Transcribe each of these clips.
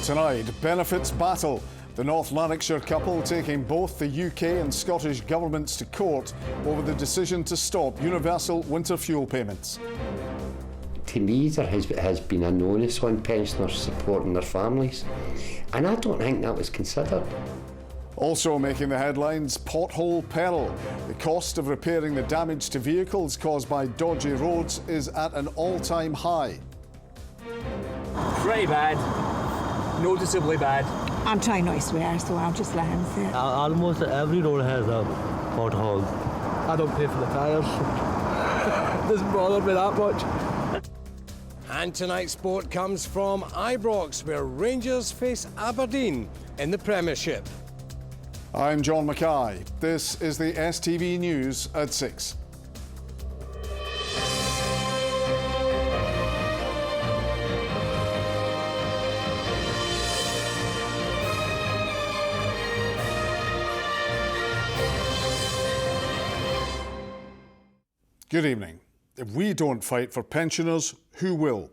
Tonight, benefits battle. The North Lanarkshire couple taking both the UK and Scottish governments to court over the decision to stop universal winter fuel payments. To me, there has been an onus on pensioners supporting their families, and I don't think that was considered. Also making the headlines, pothole peril. The cost of repairing the damage to vehicles caused by dodgy roads is at an all-time high. Pretty bad. Noticeably bad. I'm trying not to swear, so I'll just let him say it. Almost every road has a pothole. I don't pay for the tyres. Doesn't bother me that much. And tonight's sport comes from Ibrox, where Rangers face Aberdeen in the Premiership. I'm John Mackay. This is the STV News at 6. Good evening. If we don't fight for pensioners, who will?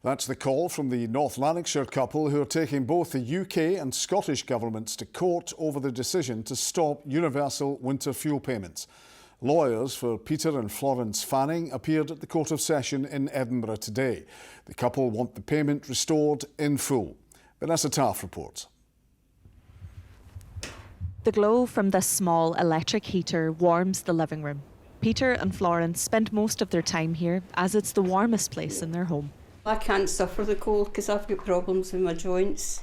That's the call from the North Lanarkshire couple who are taking both the UK and Scottish governments to court over the decision to stop universal winter fuel payments. Lawyers for Peter and Florence Fanning appeared at the Court of Session in Edinburgh today. The couple want the payment restored in full. Vanessa Taff reports. The glow from this small electric heater warms the living room. Peter and Florence spend most of their time here as it's the warmest place in their home. I can't suffer the cold because I've got problems with my joints,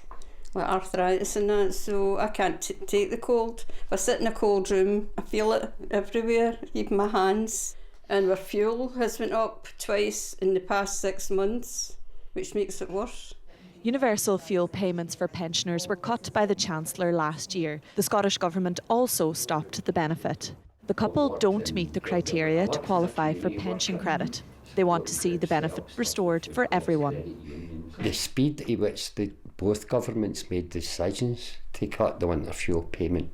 like arthritis and that, so I can't take the cold. If I sit in a cold room, I feel it everywhere, even my hands. And our fuel has went up twice in the past 6 months, which makes it worse. Universal fuel payments for pensioners were cut by the Chancellor last year. The Scottish Government also stopped the benefit. The couple don't meet the criteria to qualify for pension credit. They want to see the benefit restored for everyone. The speed at which both governments made decisions to cut the winter fuel payment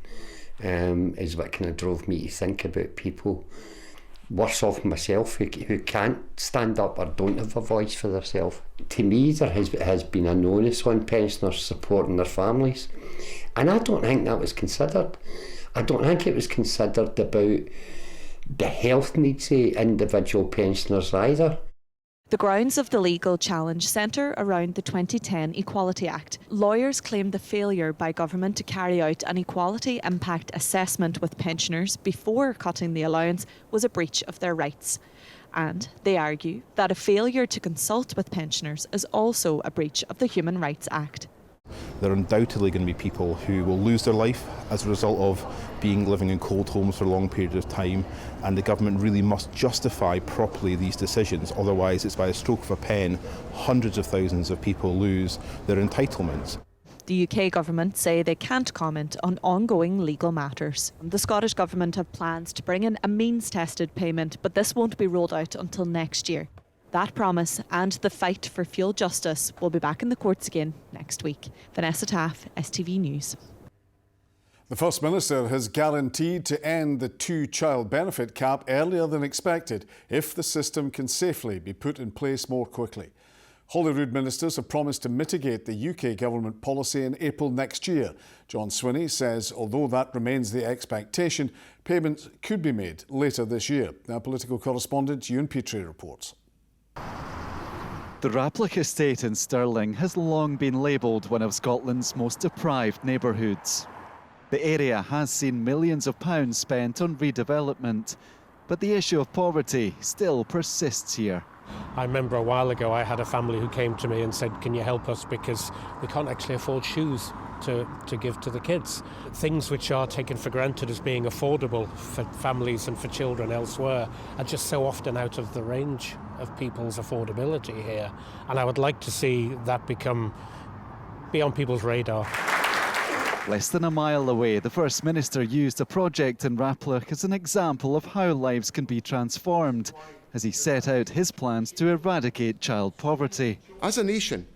is what kind of drove me to think about people worse off myself who can't stand up or don't have a voice for themselves. To me, there has been an onus on pensioners supporting their families, and I don't think that was considered. I don't think it was considered about the health needs of individual pensioners either. The grounds of the legal challenge centre around the 2010 Equality Act. Lawyers claim the failure by government to carry out an equality impact assessment with pensioners before cutting the allowance was a breach of their rights. And they argue that a failure to consult with pensioners is also a breach of the Human Rights Act. There are undoubtedly going to be people who will lose their life as a result of living in cold homes for a long period of time, and the government really must justify properly these decisions, otherwise it's by a stroke of a pen hundreds of thousands of people lose their entitlements. The UK government say they can't comment on ongoing legal matters. The Scottish government have plans to bring in a means-tested payment, but this won't be rolled out until next year. That promise and the fight for fuel justice will be back in the courts again next week. Vanessa Taff, STV News. The First Minister has guaranteed to end the two-child benefit cap earlier than expected if the system can safely be put in place more quickly. Holyrood ministers have promised to mitigate the UK government policy in April next year. John Swinney says although that remains the expectation, payments could be made later this year. Our political correspondent Ewan Petrie reports. The Raploch estate in Stirling has long been labelled one of Scotland's most deprived neighbourhoods. The area has seen millions of pounds spent on redevelopment, but the issue of poverty still persists here. I remember a while ago I had a family who came to me and said, can you help us because we can't actually afford shoes to give to the kids. Things which are taken for granted as being affordable for families and for children elsewhere are just so often out of the range of people's affordability here. And I would like to see that be on people's radar. Less than a mile away, the First Minister used a project in Raploch as an example of how lives can be transformed as he set out his plans to eradicate child poverty. As a nation,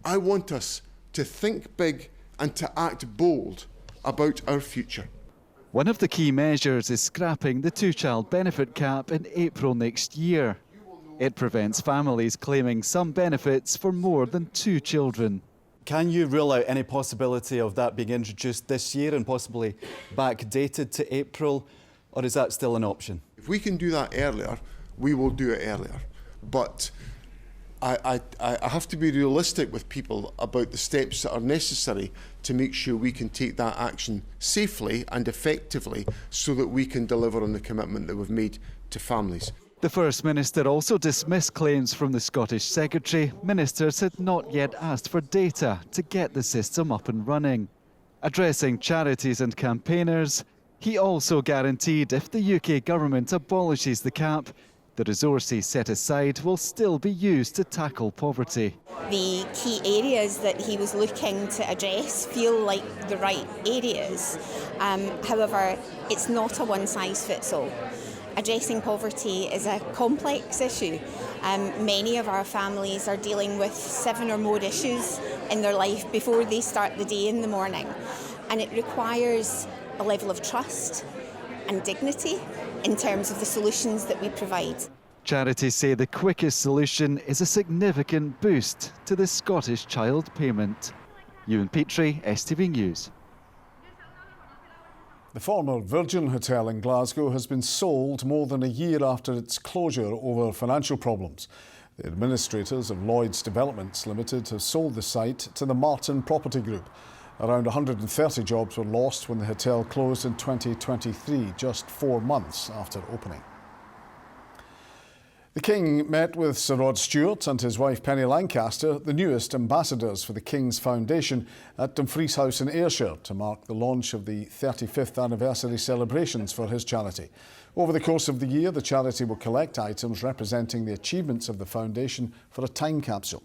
I want us to think big and to act bold about our future. One of the key measures is scrapping the two-child benefit cap in April next year. It prevents families claiming some benefits for more than 2 children. Can you rule out any possibility of that being introduced this year and possibly backdated to April, or is that still an option? If we can do that earlier, we will do it earlier. But I have to be realistic with people about the steps that are necessary to make sure we can take that action safely and effectively so that we can deliver on the commitment that we've made to families. The First Minister also dismissed claims from the Scottish Secretary. Ministers had not yet asked for data to get the system up and running. Addressing charities and campaigners, he also guaranteed if the UK government abolishes the cap, the resources set aside will still be used to tackle poverty. The key areas that he was looking to address feel like the right areas. However, it's not a one-size-fits-all. Addressing poverty is a complex issue. Many of our families are dealing with 7 or more issues in their life before they start the day in the morning. And it requires a level of trust and dignity in terms of the solutions that we provide. Charities say the quickest solution is a significant boost to the Scottish Child Payment. Ewan Petrie, STV News. The former Virgin Hotel in Glasgow has been sold more than a year after its closure over financial problems. The administrators of Lloyd's Developments Limited have sold the site to the Martin Property Group. Around 130 jobs were lost when the hotel closed in 2023, just 4 months after opening. The King met with Sir Rod Stewart and his wife Penny Lancaster, the newest ambassadors for the King's Foundation, at Dumfries House in Ayrshire to mark the launch of the 35th anniversary celebrations for his charity. Over the course of the year, the charity will collect items representing the achievements of the foundation for a time capsule.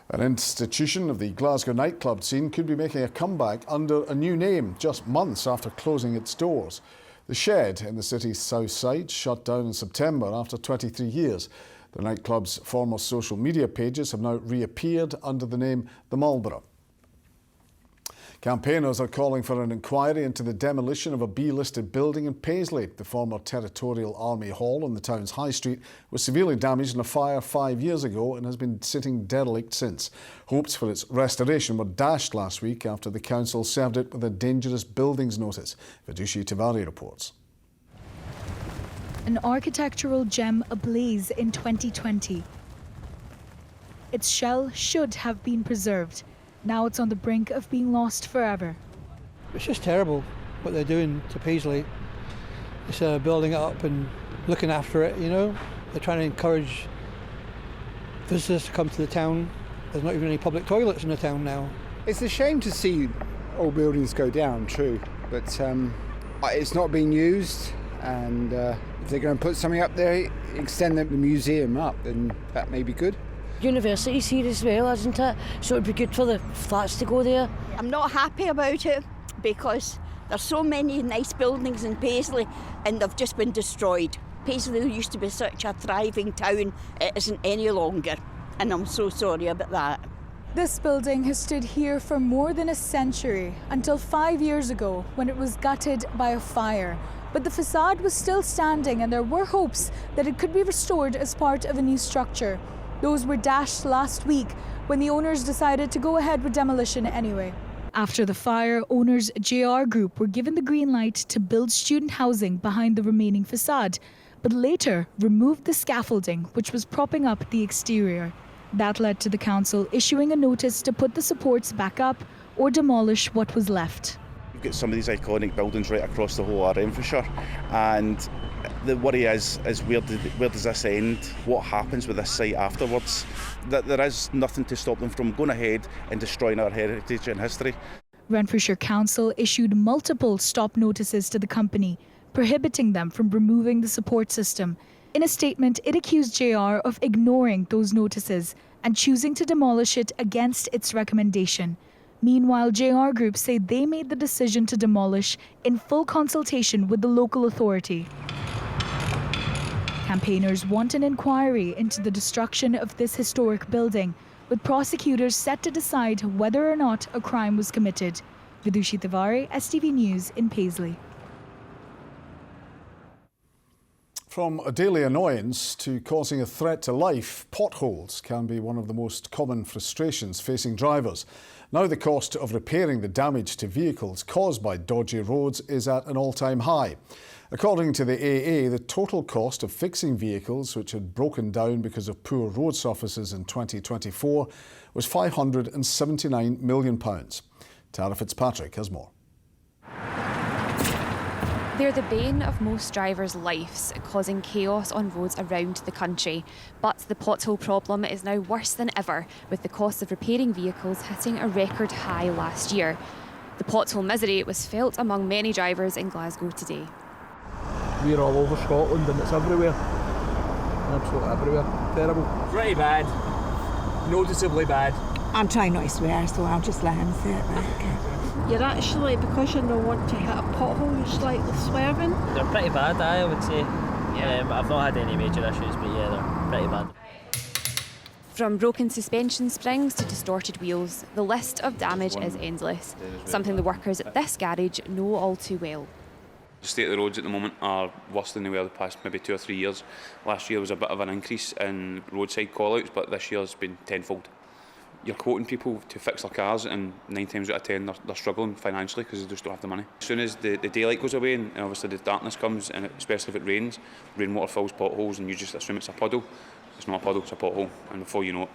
An institution of the Glasgow nightclub scene could be making a comeback under a new name just months after closing its doors. The Shed in the city's south side shut down in September after 23 years. The nightclub's former social media pages have now reappeared under the name The Marlborough. Campaigners are calling for an inquiry into the demolition of a B-listed building in Paisley. The former Territorial Army Hall on the town's high street was severely damaged in a fire 5 years ago and has been sitting derelict since. Hopes for its restoration were dashed last week after the council served it with a dangerous buildings notice. Vidushi Tivari reports. An architectural gem ablaze in 2020. Its shell should have been preserved. Now it's on the brink of being lost forever. It's just terrible what they're doing to Paisley. It's building it up and looking after it, you know. They're trying to encourage visitors to come to the town. There's not even any public toilets in the town now. It's a shame to see old buildings go down, true, but it's not being used, and if they're going to put something up there, extend the museum up, then that may be good. University's here as well, isn't it? So it'd be good for the flats to go there. I'm not happy about it because there's so many nice buildings in Paisley and they've just been destroyed. Paisley used to be such a thriving town, it isn't any longer, and I'm so sorry about that. This building has stood here for more than a century, until 5 years ago when it was gutted by a fire. But the facade was still standing and there were hopes that it could be restored as part of a new structure. Those were dashed last week when the owners decided to go ahead with demolition anyway. After the fire, owners JR Group were given the green light to build student housing behind the remaining facade, but later removed the scaffolding which was propping up the exterior. That led to the council issuing a notice to put the supports back up or demolish what was left. We've got some of these iconic buildings right across the whole area for sure, and the worry is where does this end? What happens with this site afterwards? That there is nothing to stop them from going ahead and destroying our heritage and history. Renfrewshire Council issued multiple stop notices to the company, prohibiting them from removing the support system. In a statement, it accused JR of ignoring those notices and choosing to demolish it against its recommendation. Meanwhile, JR Group say they made the decision to demolish in full consultation with the local authority. Campaigners want an inquiry into the destruction of this historic building, with prosecutors set to decide whether or not a crime was committed. Vidushi Tivari, STV News in Paisley. From a daily annoyance to causing a threat to life, potholes can be one of the most common frustrations facing drivers. Now the cost of repairing the damage to vehicles caused by dodgy roads is at an all-time high. According to the AA, the total cost of fixing vehicles which had broken down because of poor road surfaces in 2024 was £579 million. Tara Fitzpatrick has more. They're the bane of most drivers' lives, causing chaos on roads around the country. But the pothole problem is now worse than ever, with the cost of repairing vehicles hitting a record high last year. The pothole misery was felt among many drivers in Glasgow today. We're all over Scotland and it's everywhere. Absolutely everywhere. Terrible. Pretty bad. Noticeably bad. I'm trying not to swear, so I'll just let him say it back. You're actually, because you don't want to hit a pothole, you're slightly swerving. They're pretty bad, I would say. Yeah. I've not had any major issues, but yeah, they're pretty bad. From broken suspension springs to distorted wheels, the list of damage is endless, something the workers at this garage know all too well. The state of the roads at the moment are worse than they were the past maybe 2 or 3 years. Last year was a bit of an increase in roadside call-outs, but this year has been tenfold. You're quoting people to fix their cars and 9 times out of 10 they're struggling financially because they just don't have the money. As soon as the daylight goes away and obviously the darkness comes, and especially if it rains, rainwater fills potholes and you just assume it's a puddle. It's not a puddle, it's a pothole, and before you know it,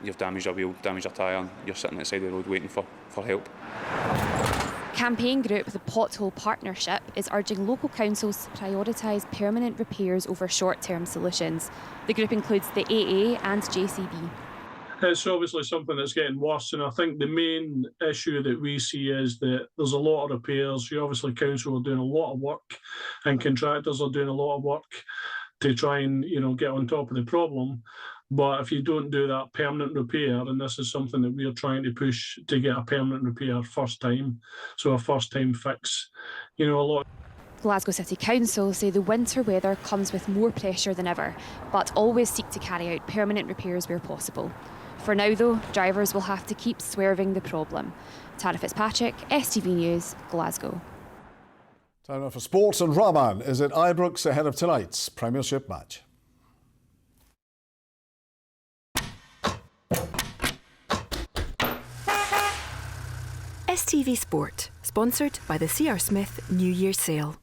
you've damaged a wheel, damaged a tyre, and you're sitting at the side of the road waiting for help. Campaign group The Pothole Partnership is urging local councils to prioritise permanent repairs over short-term solutions. The group includes the AA and JCB. It's obviously something that's getting worse, and I think the main issue that we see is that there's a lot of repairs. Obviously, council are doing a lot of work, and contractors are doing a lot of work to try and get on top of the problem. But if you don't do that permanent repair, and this is something that we are trying to push to get a permanent repair first time, so a first time fix, a lot. Glasgow City Council say the winter weather comes with more pressure than ever, but always seek to carry out permanent repairs where possible. For now though, drivers will have to keep swerving the problem. Tara Fitzpatrick, STV News, Glasgow. Time now for sports, and Rahman is at Ibrox ahead of tonight's Premiership match. STV Sport, sponsored by the C.R. Smith New Year Sale.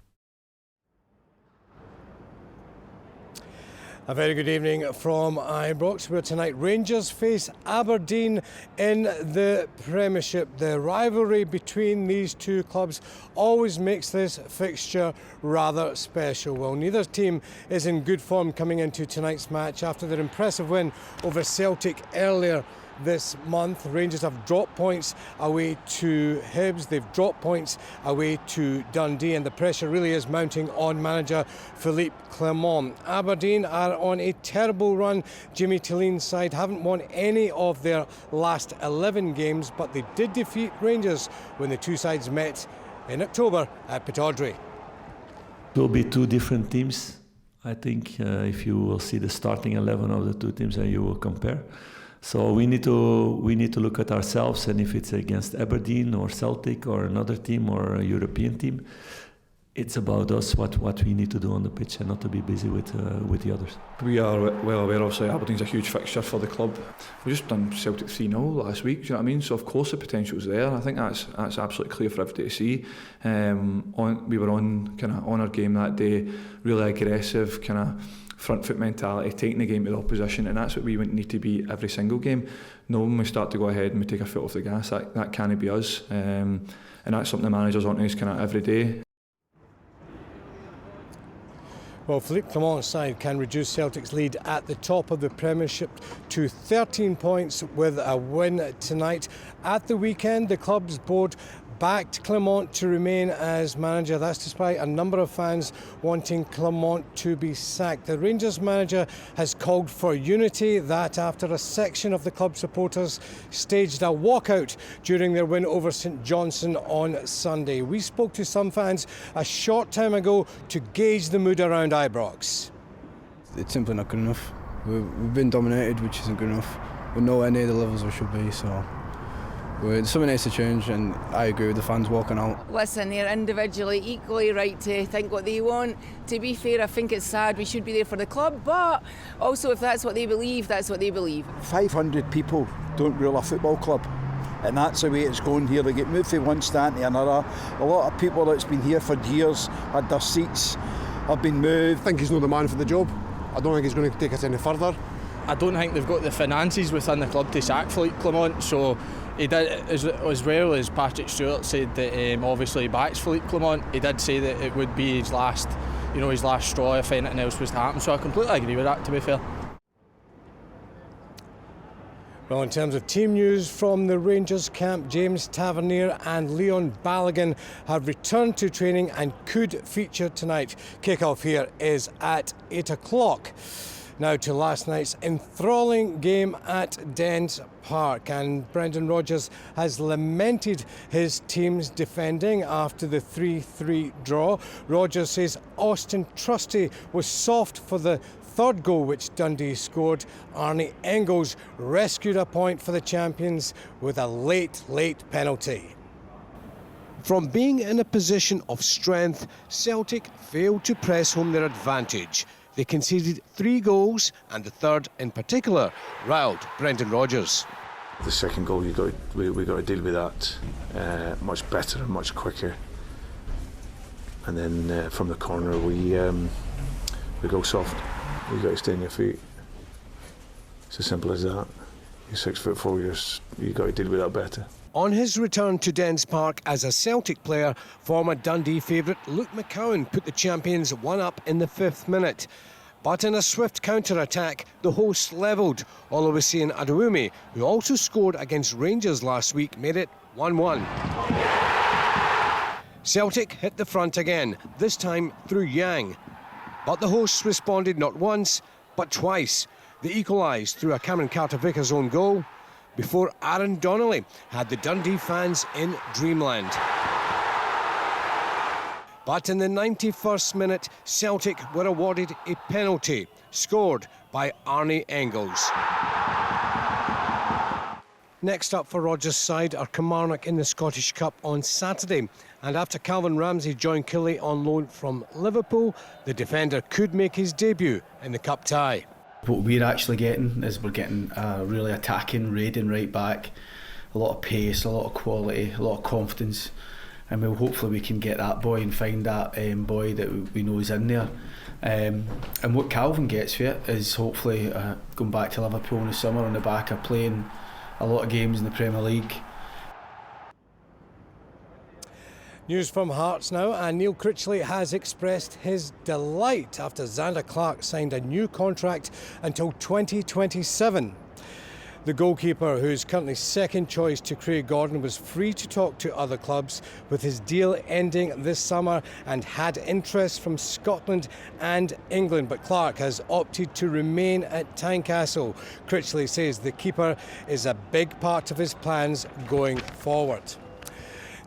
A very good evening from Ibrox, where tonight Rangers face Aberdeen in the Premiership. The rivalry between these two clubs always makes this fixture rather special. Well, neither team is in good form coming into tonight's match after their impressive win over Celtic earlier this month. Rangers have dropped points away to Hibs, they've dropped points away to Dundee, and the pressure really is mounting on manager Philippe Clement. Aberdeen are on a terrible run. Jimmy Tillene's side haven't won any of their last 11 games, but they did defeat Rangers when the two sides met in October at Pothole. It will be two different teams. I think if you will see the starting 11 of the two teams and you will compare. So we need to look at ourselves, and if it's against Aberdeen or Celtic or another team or a European team, it's about us, what we need to do on the pitch, and not to be busy with the others. We are well aware, obviously, Aberdeen's a huge fixture for the club. We just done Celtic 3-0 last week, do you know what I mean? So of course the potential's there. I think that's absolutely clear for everybody to see. We were on our game that day, really aggressive, front foot mentality, taking the game to the opposition, and that's what we need to be every single game. When we start to go ahead and we take our foot off the gas, that can't be us, and that's something the managers want us every day. Well, Philippe Clement's side can reduce Celtic's lead at the top of the Premiership to 13 points with a win tonight. At the weekend, the club's board backed Clement to remain as manager. That's despite a number of fans wanting Clement to be sacked. The Rangers manager has called for unity, that after a section of the club supporters staged a walkout during their win over St Johnstone on Sunday. We spoke to some fans a short time ago to gauge the mood around Ibrox. It's simply not good enough. We've been dominated, which isn't good enough. We're nowhere near the levels we should be, so Well, something needs to change, and I agree with the fans walking out. Listen, they're individually equally right to think what they want. To be fair, I think it's sad. We should be there for the club, but also if that's what they believe, that's what they believe. 500 people don't rule a football club, and that's the way it's going here. They get moved from one stand to another. A lot of people that's been here for years had their seats, have been moved. I think he's not the man for the job. I don't think he's going to take us any further. I don't think they've got the finances within the club to sack Philippe Clement, so he did, as well as Patrick Stewart said that obviously he backs Philippe Clement. He did say that it would be his last straw if anything else was to happen. So I completely agree with that, to be fair. Well, in terms of team news from the Rangers camp, James Tavernier and Leon Balogun have returned to training and could feature tonight. Kick-off here is at 8 o'clock. Now to last night's enthralling game at Dens Park, and Brendan Rodgers has lamented his team's defending after the 3-3 draw. Rodgers says Austin Trusty was soft for the third goal which Dundee scored. Arnie Engels rescued a point for the champions with a late penalty. From being in a position of strength, Celtic failed to press home their advantage. They conceded 3 goals, and the third in particular riled Brendan Rodgers. The second goal, we got to deal with that much better and much quicker. And then from the corner, we go soft. You got to stay on your feet. It's as simple as that. You're 6'4", you got to deal with that better. On his return to Dens Park as a Celtic player, former Dundee favourite Luke McCowan put the champions one up in the 5th minute. But in a swift counter-attack, the hosts levelled. Oluwaseun Adewumi, who also scored against Rangers last week, made it 1-1. Celtic hit the front again, this time through Yang. But the hosts responded not once, but twice. They equalised through a Cameron Carter-Vickers own goal, before Aaron Donnelly had the Dundee fans in dreamland. But in the 91st minute, Celtic were awarded a penalty, scored by Arnie Engels. Next up for Rodgers' side are Kilmarnock in the Scottish Cup on Saturday. And after Calvin Ramsey joined Killie on loan from Liverpool, the defender could make his debut in the Cup tie. What we're actually getting is we're getting a really attacking, raiding right back, a lot of pace, a lot of quality, a lot of confidence, and hopefully we can get that boy and find that boy that we know is in there. And what Calvin gets for it is hopefully going back to Liverpool in the summer on the back of playing a lot of games in the Premier League. News from Hearts now, and Neil Critchley has expressed his delight after Xander Clark signed a new contract until 2027. The goalkeeper, who's currently second choice to Craig Gordon, was free to talk to other clubs, with his deal ending this summer, and had interest from Scotland and England, but Clark has opted to remain at Tynecastle. Critchley says the keeper is a big part of his plans going forward.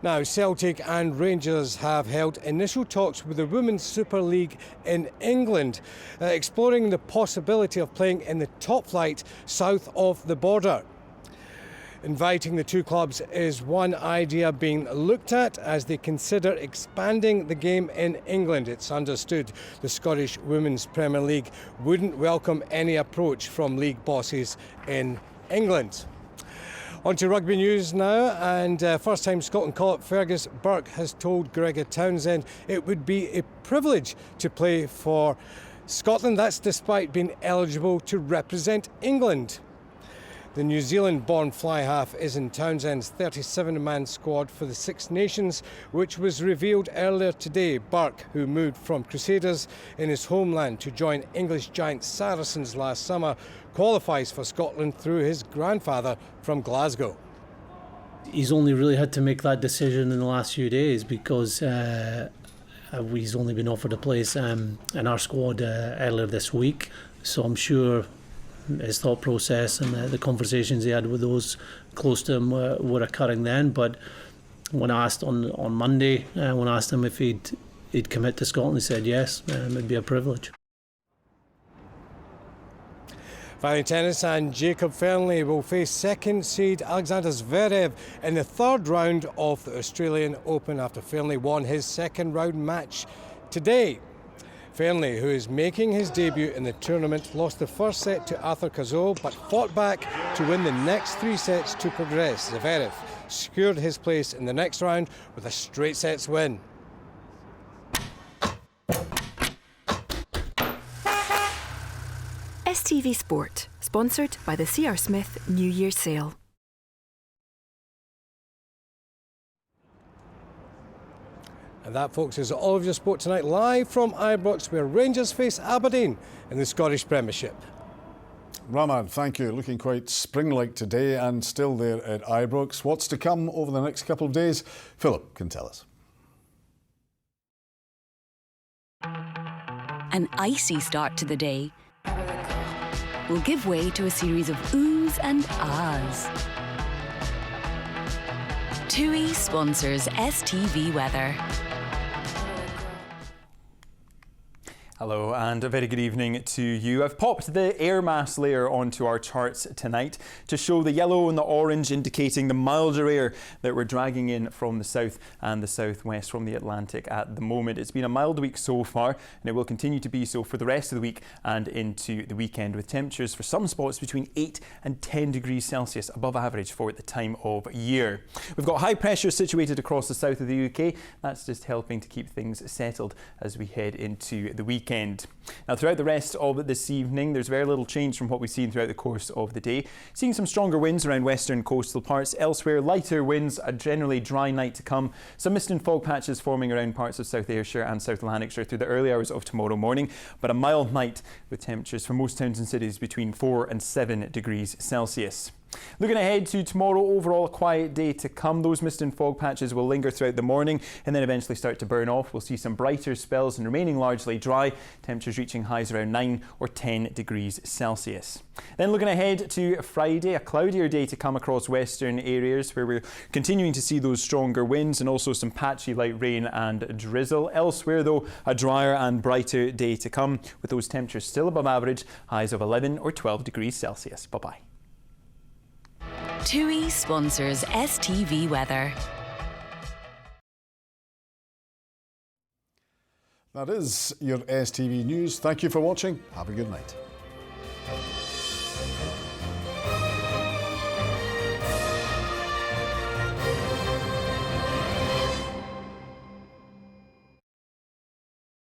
Now, Celtic and Rangers have held initial talks with the Women's Super League in England, exploring the possibility of playing in the top flight south of the border. Inviting the two clubs is one idea being looked at as they consider expanding the game in England. It's understood the Scottish Women's Premier League wouldn't welcome any approach from league bosses in England. On to rugby news now, and first-time Scotland call-up Fergus Burke has told Gregor Townsend it would be a privilege to play for Scotland. That's despite being eligible to represent England. The New Zealand-born fly-half is in Townsend's 37-man squad for the Six Nations, which was revealed earlier today. Burke, who moved from Crusaders in his homeland to join English giant Saracens last summer, qualifies for Scotland through his grandfather from Glasgow. He's only really had to make that decision in the last few days because he's only been offered a place in our squad earlier this week. So I'm sure his thought process and the conversations he had with those close to him were occurring then. But when asked on Monday, when I asked him if he'd commit to Scotland, he said yes, it'd be a privilege. Finally, tennis, and Jacob Fernley will face second seed Alexander Zverev in the third round of the Australian Open after Fernley won his second round match today. Fernley, who is making his debut in the tournament, lost the first set to Arthur Cazaux but fought back to win the next 3 sets to progress. Zverev secured his place in the next round with a straight sets win. STV Sport, sponsored by the C.R. Smith New Year's Sale. And that, folks, is all of your sport tonight, live from Ibrox, where Rangers face Aberdeen in the Scottish Premiership. Rahman, thank you. Looking quite spring-like today and still there at Ibrox. What's to come over the next couple of days? Philip can tell us. An icy start to the day will give way to a series of oohs and ahs. TUI sponsors STV Weather. Hello and a very good evening to you. I've popped the air mass layer onto our charts tonight to show the yellow and the orange indicating the milder air that we're dragging in from the south and the southwest from the Atlantic at the moment. It's been a mild week so far and it will continue to be so for the rest of the week and into the weekend, with temperatures for some spots between 8 and 10 degrees Celsius above average for the time of year. We've got high pressure situated across the south of the UK. That's just helping to keep things settled as we head into the weekend. Now, throughout the rest of this evening, there's very little change from what we've seen throughout the course of the day. Seeing some stronger winds around western coastal parts. Elsewhere, lighter winds, a generally dry night to come. Some mist and fog patches forming around parts of South Ayrshire and South Lanarkshire through the early hours of tomorrow morning, but a mild night with temperatures for most towns and cities between 4 and 7 degrees Celsius. Looking ahead to tomorrow, overall a quiet day to come. Those mist and fog patches will linger throughout the morning and then eventually start to burn off. We'll see some brighter spells and remaining largely dry, temperatures reaching highs around 9 or 10 degrees Celsius. Then looking ahead to Friday, a cloudier day to come across western areas where we're continuing to see those stronger winds and also some patchy light rain and drizzle. Elsewhere though, a drier and brighter day to come with those temperatures still above average, highs of 11 or 12 degrees Celsius. Bye-bye. TUI sponsors STV Weather. That is your STV News. Thank you for watching. Have a good night.